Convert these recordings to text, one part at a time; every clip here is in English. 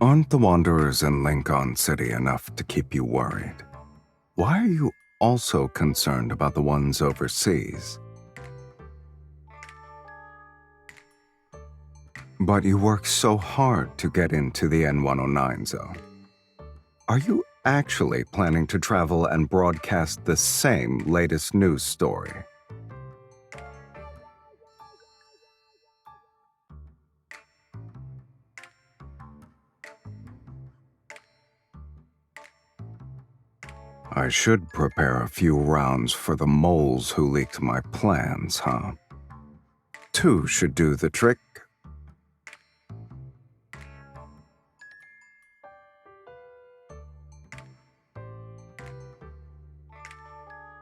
Aren't the Wanderers in Lincoln City enough to keep you worried? Why are you also concerned about the ones overseas? But you work so hard to get into the N109 zone. Are you actually planning to travel and broadcast the same latest news story? I should prepare a few rounds for the moles who leaked my plans, huh? 2 should do the trick.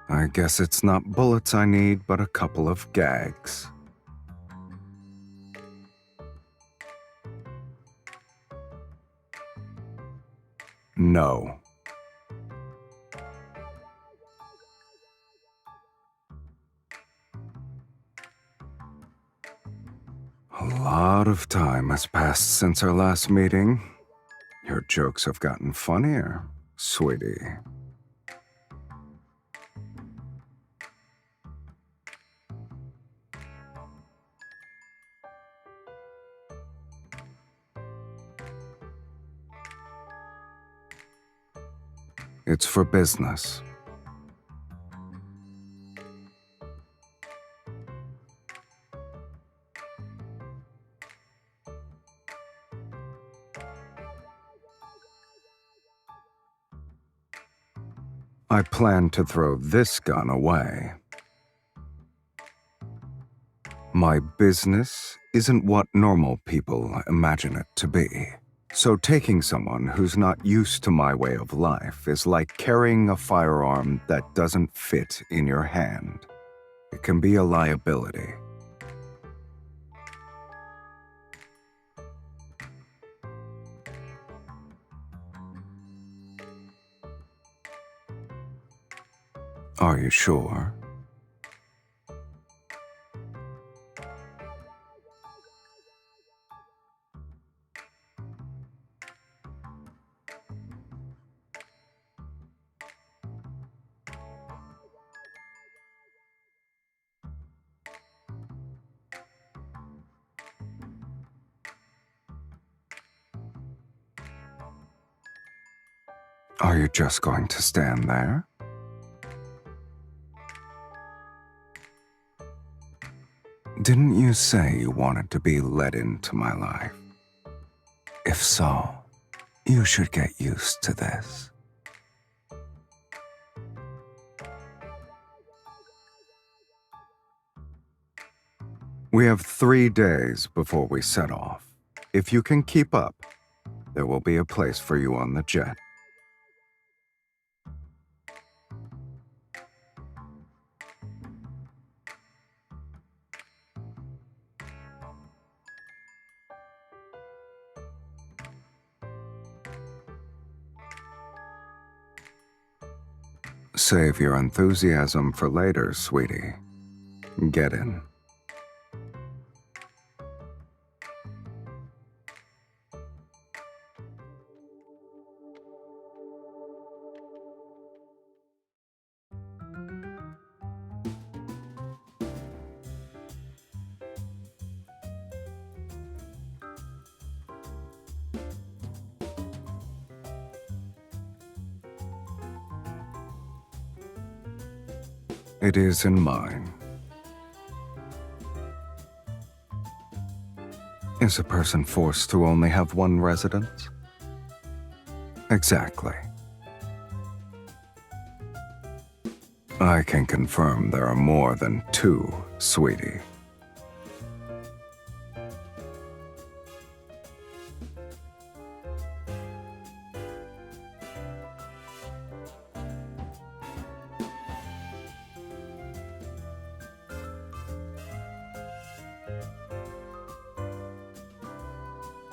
I guess it's not bullets I need, but a couple of gags. No. A lot of time has passed since our last meeting. Your jokes have gotten funnier, sweetie. It's for business. I plan to throw this gun away. My business isn't what normal people imagine it to be. So taking someone who's not used to my way of life is like carrying a firearm that doesn't fit in your hand. It can be a liability. Are you sure? Are you just going to stand there? Didn't you say you wanted to be let into my life? If so, you should get used to this. We have 3 days before we set off. If you can keep up, there will be a place for you on the jet. Save your enthusiasm for later, sweetie. Get in. It is in mine. Is a person forced to only have one residence? Exactly. I can confirm there are more than 2, sweetie.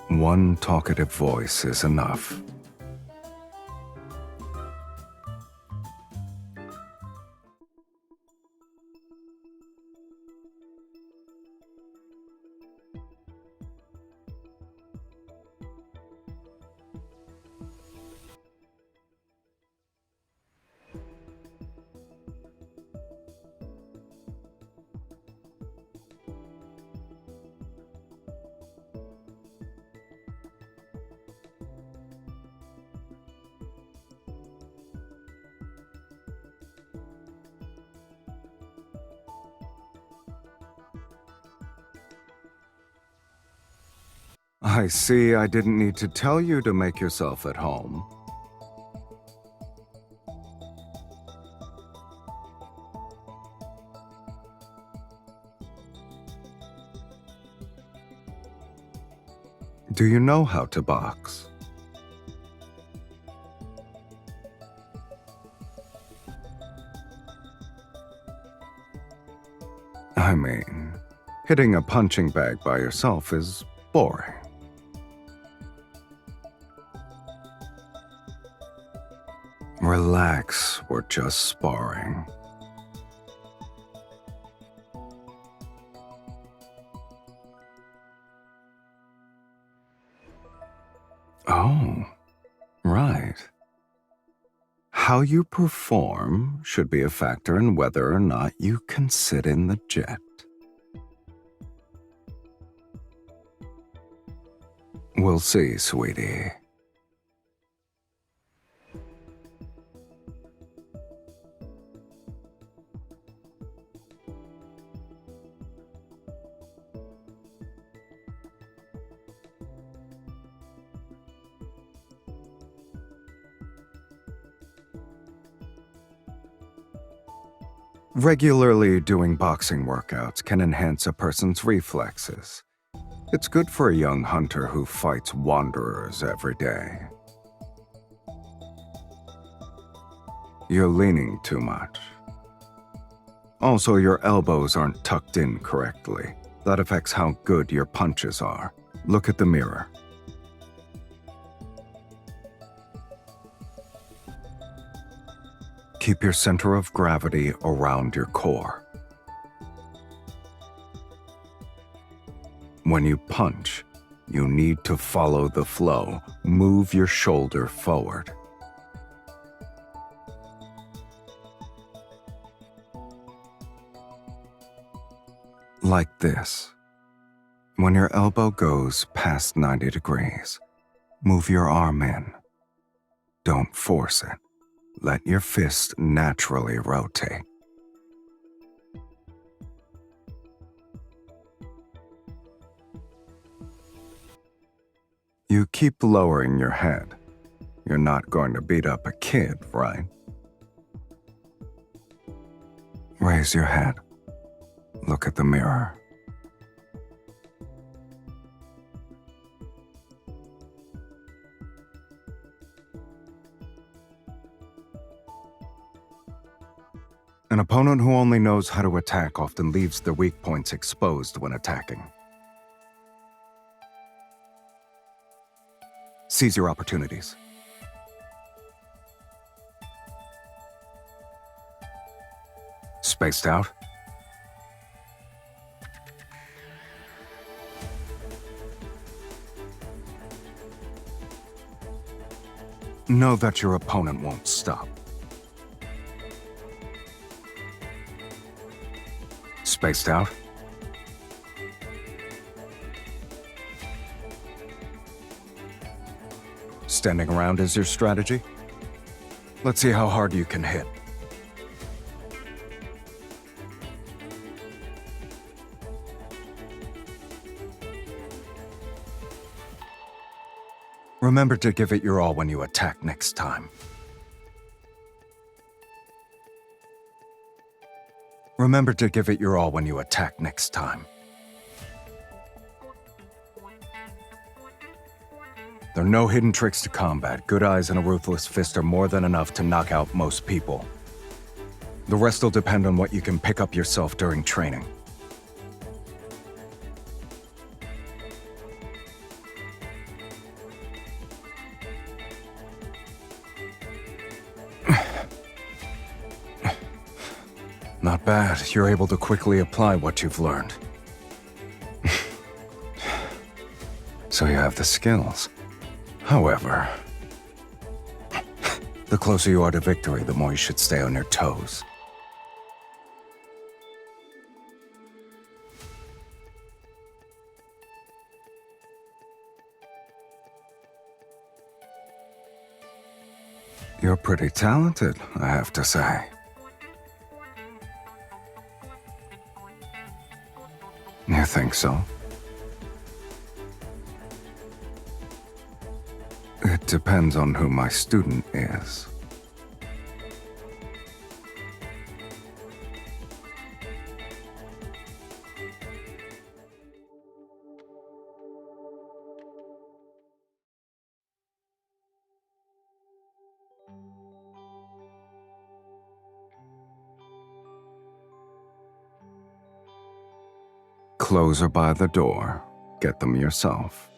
One talkative voice is enough. I see I didn't need to tell you to make yourself at home. Do you know how to box? I mean, hitting a punching bag by yourself is boring. Relax, we're just sparring. Oh, right. How you perform should be a factor in whether or not you can sit in the jet. We'll see, sweetie. Regularly doing boxing workouts can enhance a person's reflexes. It's good for a young hunter who fights wanderers every day. You're leaning too much. Also, your elbows aren't tucked in correctly. That affects how good your punches are. Look at the mirror. Keep your center of gravity around your core. When you punch, you need to follow the flow. Move your shoulder forward. Like this. When your elbow goes past 90 degrees, move your arm in. Don't force it. Let your fist naturally rotate. You keep lowering your head. You're not going to beat up a kid, right? Raise your head. Look at the mirror. An opponent who only knows how to attack often leaves their weak points exposed when attacking. Seize your opportunities. Spaced out? Know that your opponent won't stop. Spaced out? Standing around is your strategy? Let's see how hard you can hit. Remember to give it your all when you attack next time. Remember to give it your all when you attack next time. There are no hidden tricks to combat. Good eyes and a ruthless fist are more than enough to knock out most people. The rest will depend on what you can pick up yourself during training. Not bad. You're able to quickly apply what you've learned. So you have the skills. However, the closer you are to victory, the more you should stay on your toes. You're pretty talented, I have to say. You think so? Depends on who my student is. Clothes are by the door. Get them yourself.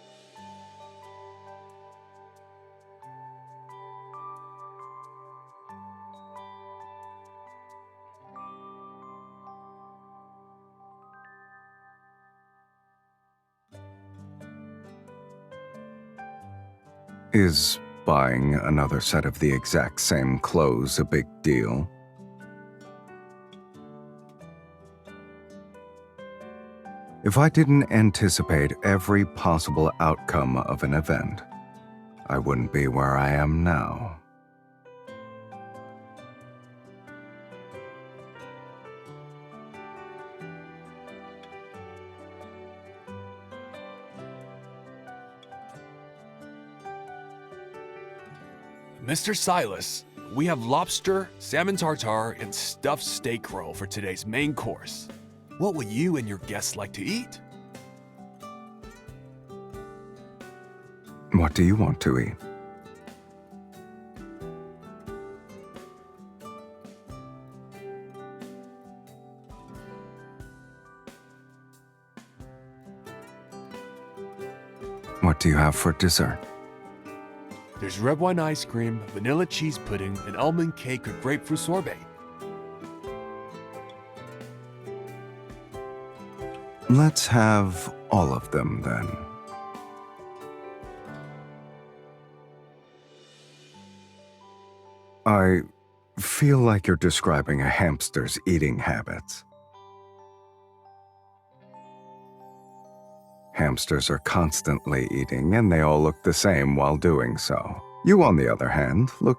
Is buying another set of the exact same clothes a big deal? If I didn't anticipate every possible outcome of an event, I wouldn't be where I am now. Mr. Sylus, we have lobster, salmon tartare, and stuffed steak roll for today's main course. What would you and your guests like to eat? What do you want to eat? What do you have for dessert? There's red wine ice cream, vanilla cheese pudding, and almond cake with grapefruit sorbet. Let's have all of them then. I feel like you're describing a hamster's eating habits. Hamsters are constantly eating, and they all look the same while doing so. You, on the other hand, look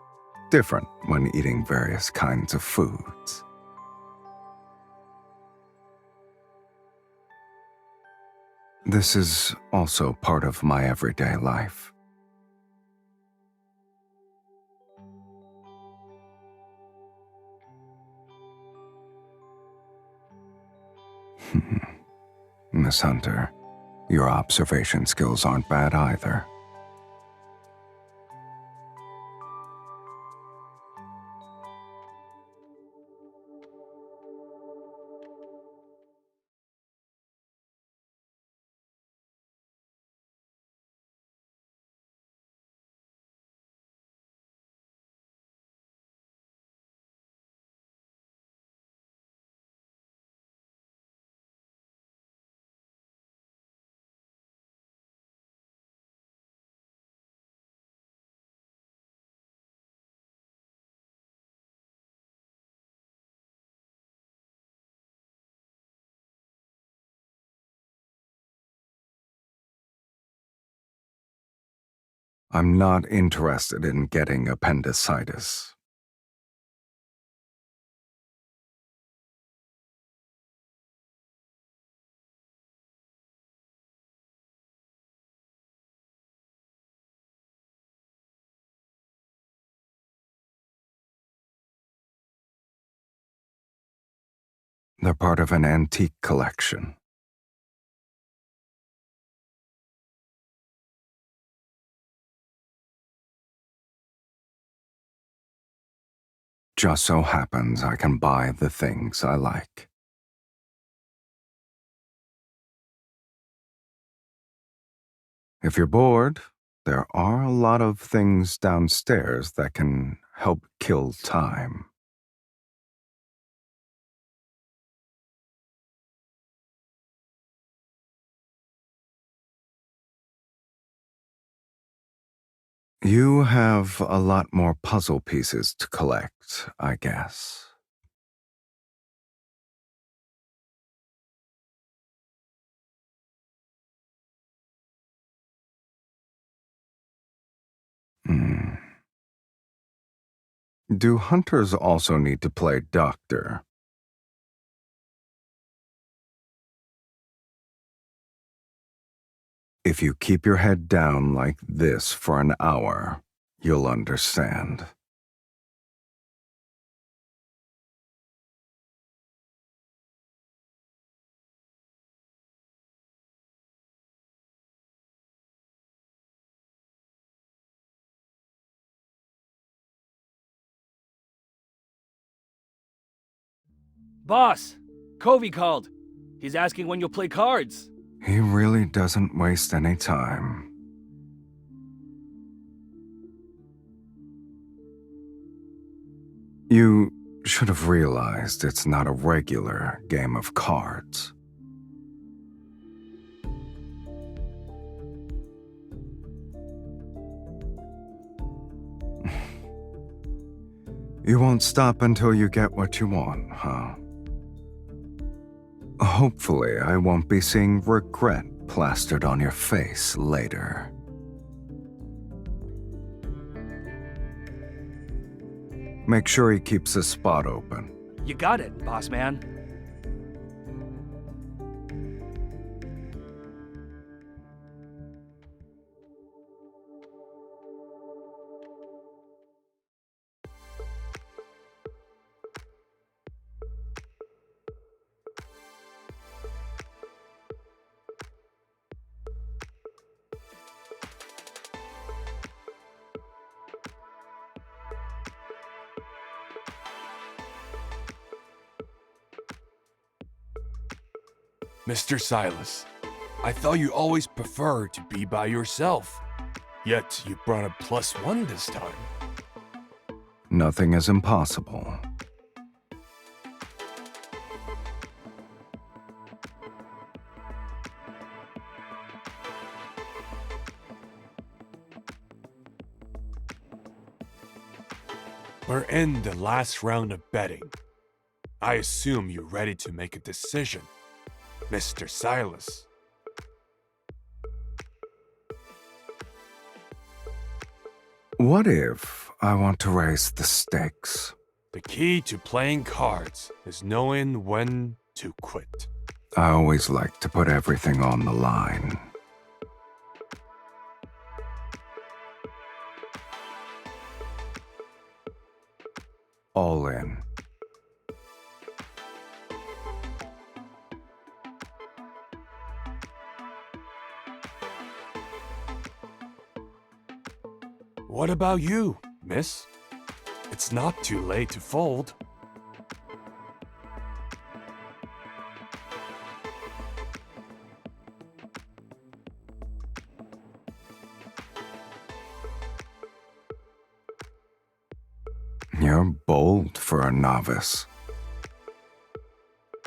different when eating various kinds of foods. This is also part of my everyday life. Miss Hunter, your observation skills aren't bad either. I'm not interested in getting appendicitis. They're part of an antique collection. Just so happens I can buy the things I like. If you're bored, there are a lot of things downstairs that can help kill time. You have a lot more puzzle pieces to collect, I guess. Hmm. Do hunters also need to play doctor? If you keep your head down like this for an hour, you'll understand. Boss, Covey called. He's asking when you'll play cards. He really doesn't waste any time. You should have realized it's not a regular game of cards. You won't stop until you get what you want, huh? Hopefully, I won't be seeing regret plastered on your face later. Make sure he keeps his spot open. You got it, boss man. Mr. Sylus, I thought you always preferred to be by yourself. Yet you brought a +1 this time. Nothing is impossible. We're in the last round of betting. I assume you're ready to make a decision, Mr. Sylus. What if I want to raise the stakes? The key to playing cards is knowing when to quit. I always like to put everything on the line. All in. What about you, miss? It's not too late to fold. You're bold for a novice.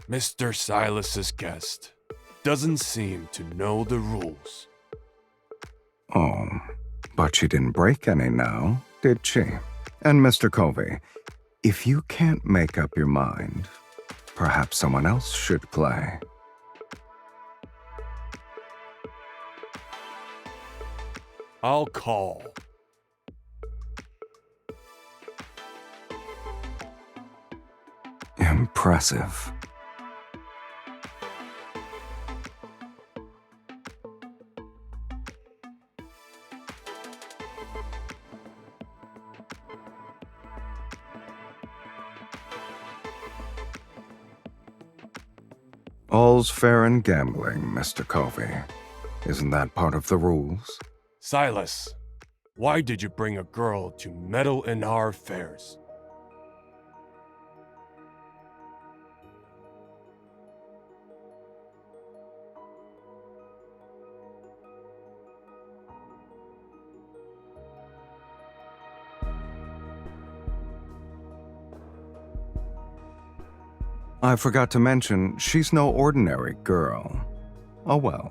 Mr. Silas's guest doesn't seem to know the rules. Oh, but she didn't break any now, did she? And Mr. Covey, if you can't make up your mind, perhaps someone else should play. I'll call. Impressive. All's fair in gambling, Mr. Covey. Isn't that part of the rules? Silas, why did you bring a girl to meddle in our affairs? I forgot to mention, she's no ordinary girl. Oh well.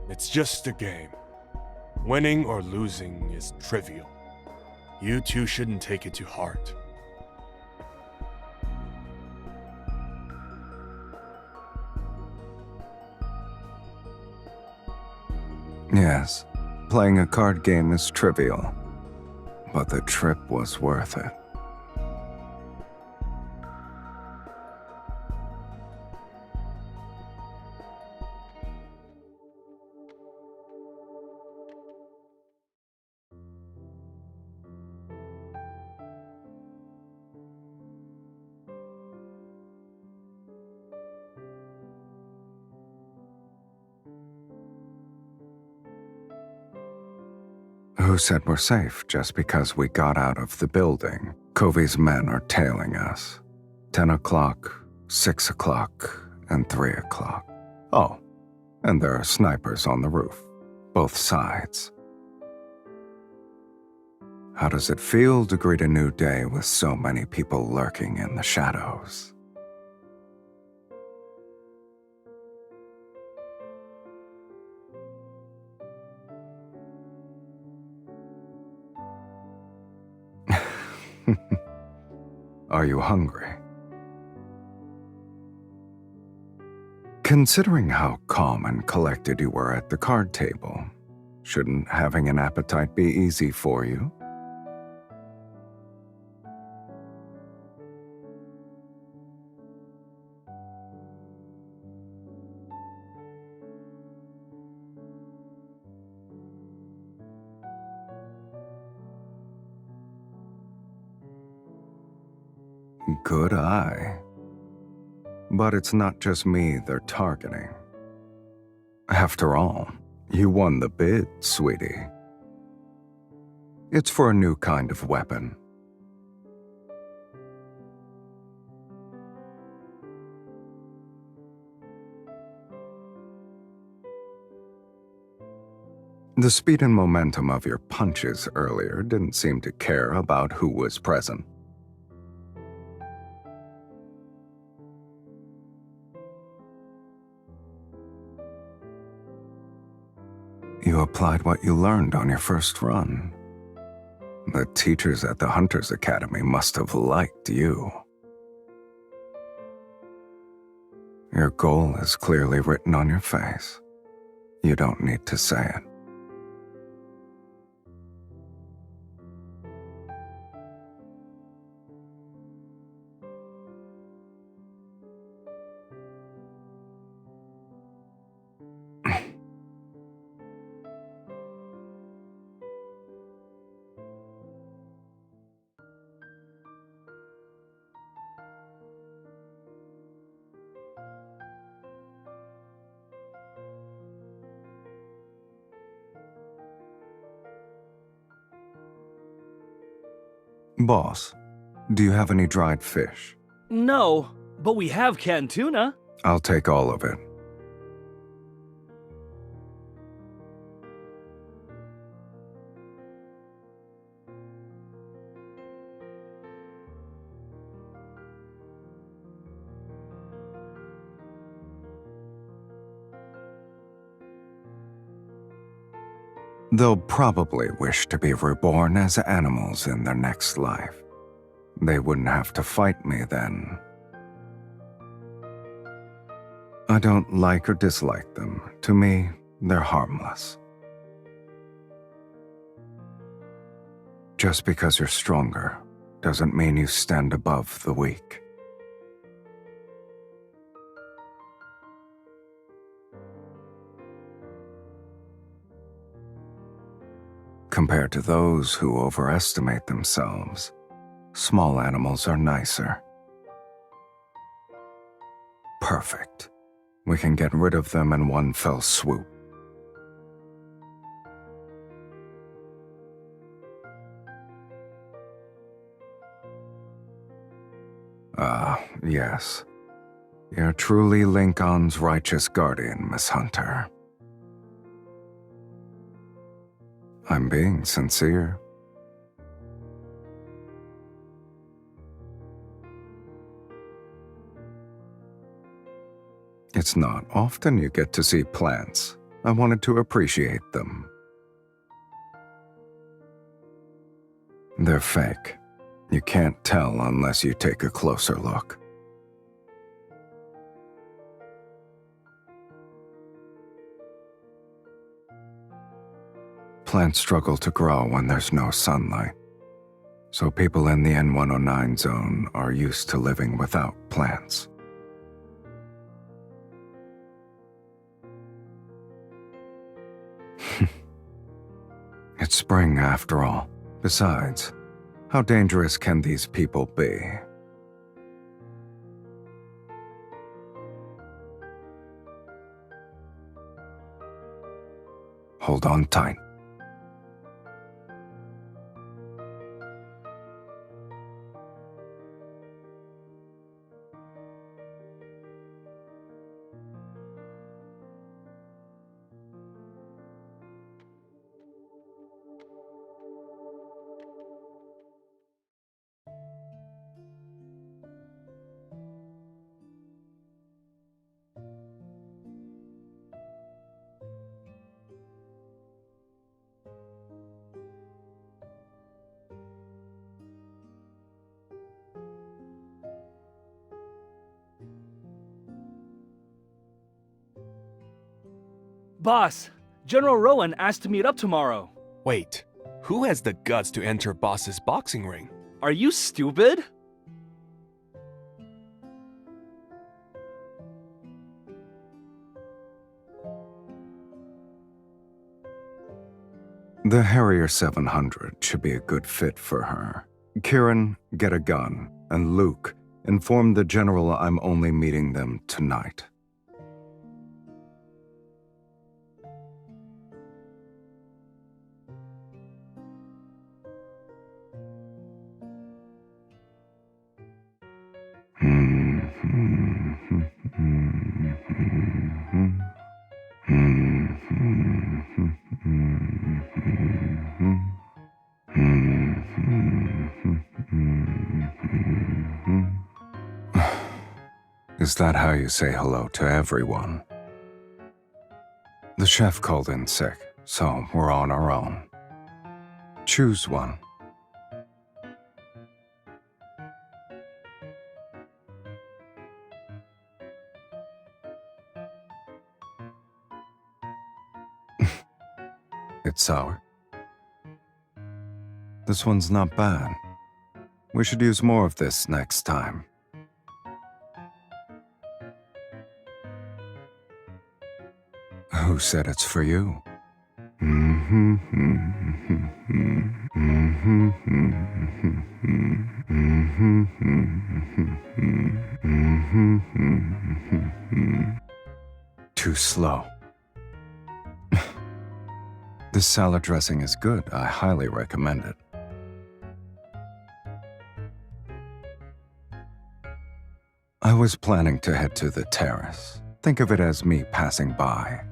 It's just a game. Winning or losing is trivial. You two shouldn't take it to heart. Yes, playing a card game is trivial, but the trip was worth it. Who said we're safe just because we got out of the building? Covey's men are tailing us. 10 o'clock, 6 o'clock, and 3 o'clock. Oh, and there are snipers on the roof. Both sides. How does it feel to greet a new day with so many people lurking in the shadows? Are you hungry? Considering how calm and collected you were at the card table, shouldn't having an appetite be easy for you? Good eye. But it's not just me they're targeting. After all, you won the bid, sweetie. It's for a new kind of weapon. The speed and momentum of your punches earlier didn't seem to care about who was present. You applied what you learned on your first run. The teachers at the Hunters Academy must have liked you. Your goal is clearly written on your face. You don't need to say it. Boss, do you have any dried fish? No, but we have canned tuna. I'll take all of it. They'll probably wish to be reborn as animals in their next life. They wouldn't have to fight me then. I don't like or dislike them. To me, they're harmless. Just because you're stronger doesn't mean you stand above the weak. Compared to those who overestimate themselves, small animals are nicer. Perfect. We can get rid of them in one fell swoop. Ah, yes. You're truly Lincoln's righteous guardian, Miss Hunter. I'm being sincere. It's not often you get to see plants. I wanted to appreciate them. They're fake. You can't tell unless you take a closer look. Plants struggle to grow when there's no sunlight, so people in the N109 zone are used to living without plants. It's spring after all. Besides, how dangerous can these people be? Hold on tight. Boss, General Rowan asked to meet up tomorrow. Wait, who has the guts to enter Boss's boxing ring? Are you stupid? The Harrier 700 should be a good fit for her. Kieran, get a gun, and Luke, inform the General I'm only meeting them tonight. Is that how you say hello to everyone? The chef called in sick, so we're on our own. Choose one. It's sour. This one's not bad. We should use more of this next time. Who said it's for you? Too slow. This salad dressing is good. I highly recommend it. I was planning to head to the terrace. Think of it as me passing by.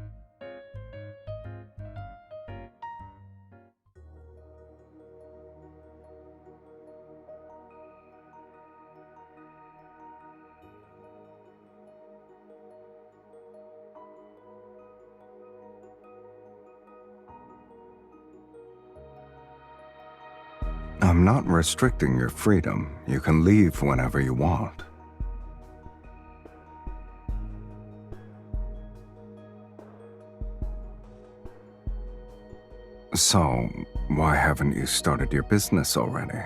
I'm not restricting your freedom. You can leave whenever you want. So, why haven't you started your business already?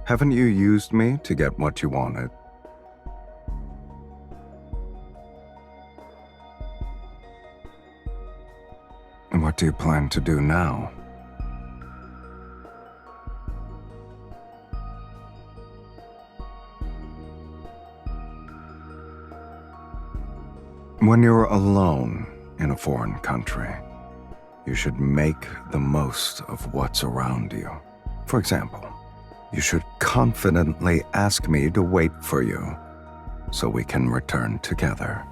Haven't you used me to get what you wanted? And what do you plan to do now? When you're alone in a foreign country, you should make the most of what's around you. For example, you should confidently ask me to wait for you so we can return together.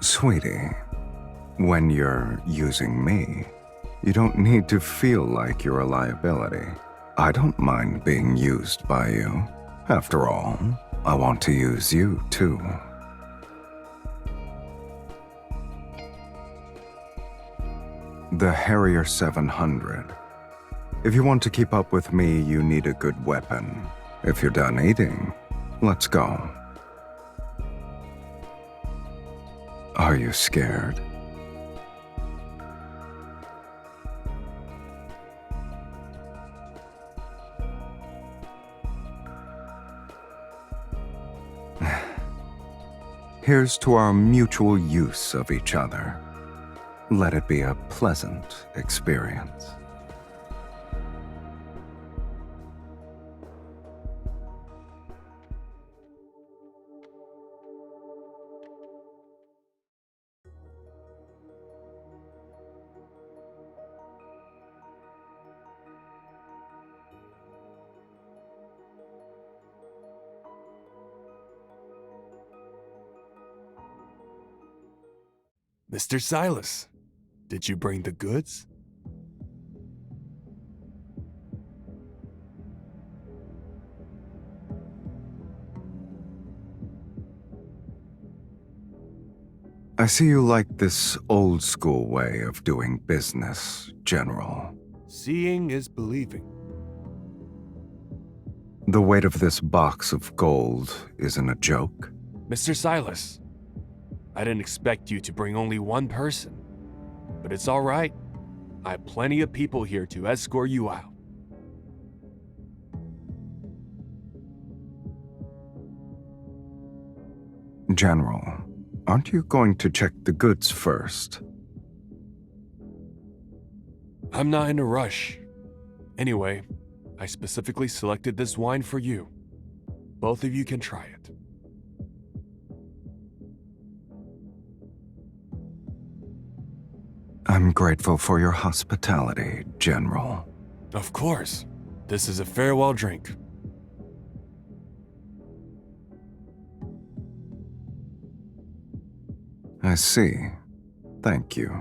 Sweetie, when you're using me, you don't need to feel like you're a liability. I don't mind being used by you. After all, I want to use you too. The Harrier 700. If you want to keep up with me, you need a good weapon. If you're done eating, let's go. Are you scared? Here's to our mutual use of each other. Let it be a pleasant experience. Mr. Sylus, did you bring the goods? I see you like this old school way of doing business, General. Seeing is believing. The weight of this box of gold isn't a joke. Mr. Sylus, I didn't expect you to bring only one person. But it's all right. I have plenty of people here to escort you out. General, aren't you going to check the goods first? I'm not in a rush. Anyway, I specifically selected this wine for you. Both of you can try it. I'm grateful for your hospitality, General. Of course. This is a farewell drink. I see. Thank you.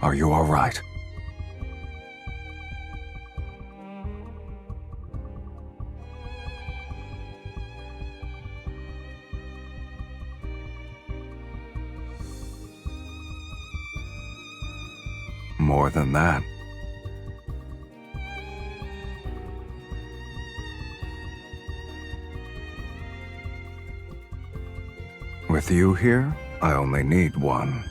Are you all right? More than that. With you here, I only need one.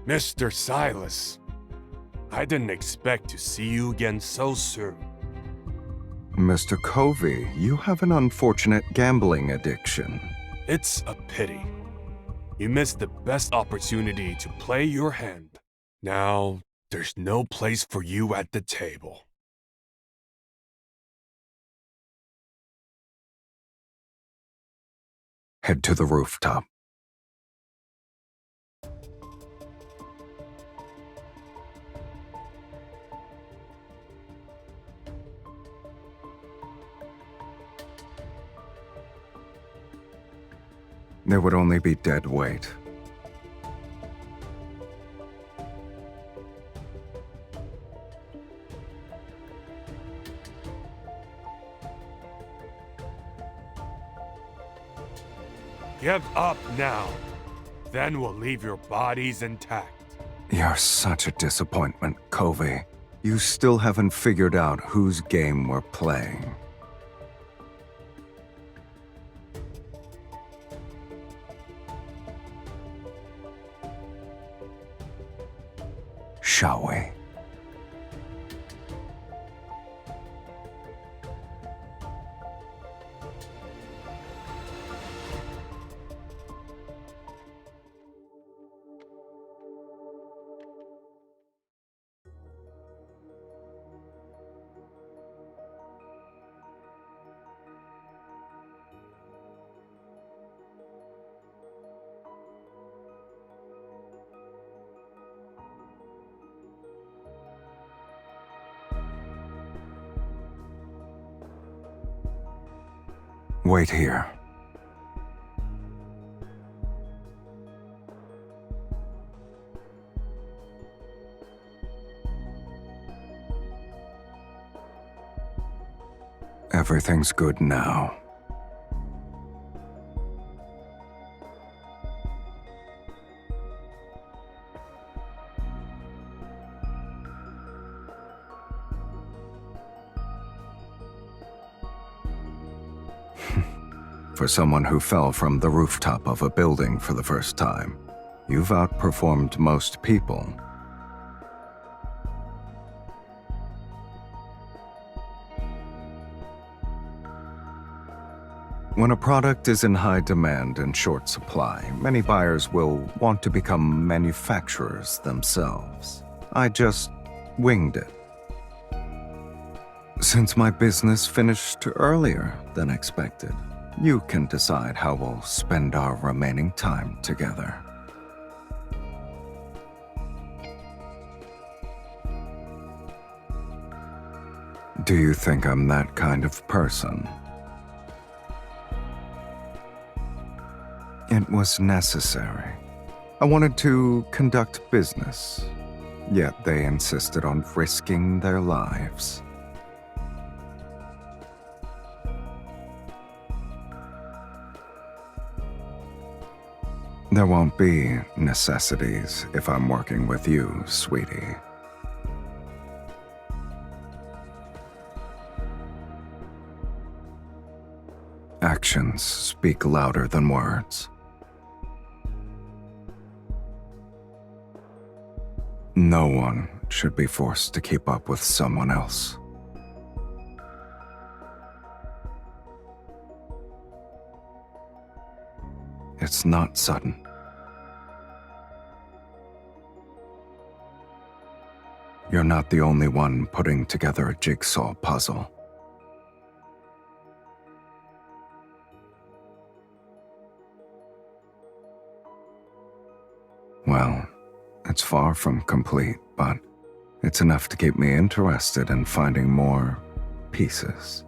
Mr. Sylus, I didn't expect to see you again so soon. Mr. Covey, you have an unfortunate gambling addiction. It's a pity. You missed the best opportunity to play your hand. Now, there's no place for you at the table. Head to the rooftop. There would only be dead weight. Give up now. Then we'll leave your bodies intact. You're such a disappointment, Covey. You still haven't figured out whose game we're playing. Shall we? Wait here. Everything's good now. For someone who fell from the rooftop of a building for the first time, you've outperformed most people. When a product is in high demand and short supply, many buyers will want to become manufacturers themselves. I just winged it. Since my business finished earlier than expected, you can decide how we'll spend our remaining time together. Do you think I'm that kind of person? It was necessary. I wanted to conduct business, yet they insisted on risking their lives. There won't be necessities if I'm working with you, sweetie. Actions speak louder than words. No one should be forced to keep up with someone else. It's not sudden. You're not the only one putting together a jigsaw puzzle. Well, it's far from complete, but it's enough to keep me interested in finding more pieces.